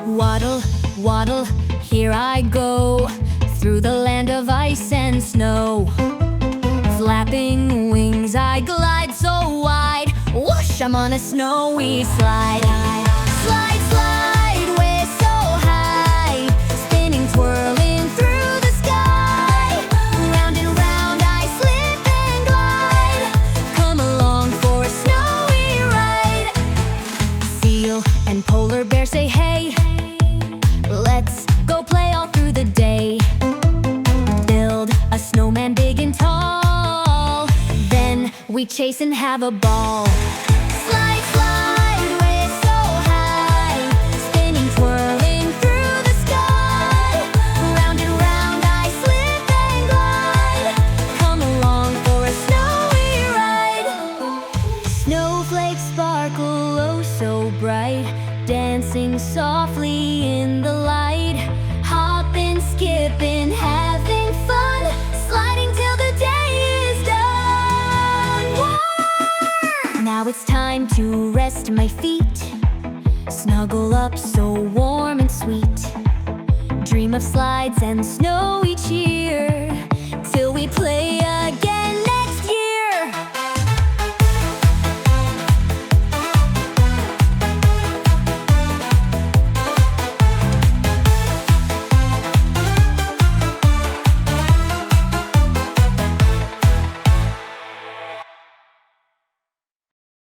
Waddle, waddle, here I go, through the land of ice and snow. Flapping wings I glide so wide, whoosh, I'm on a snowy slide. Slide, slide, way so high, spinning, twirling through the sky. Round and round I slip and glide, come along for a snowy ride. Seal and polar bear say hey, let's go play all through the day. Build a snowman big and tall, then we chase and have a ball. Slide, slide, way so high, spinning, twirling through the sky. Round and round I slip and glide, come along for a snowy ride. Snowflakes sparkle oh so bright, dancing softly in the light. Hopping, skipping, having fun, sliding till the day is done. War! Now it's time to rest my feet, snuggle up so warm and sweet. Dream of slides and snowy cheer, till we play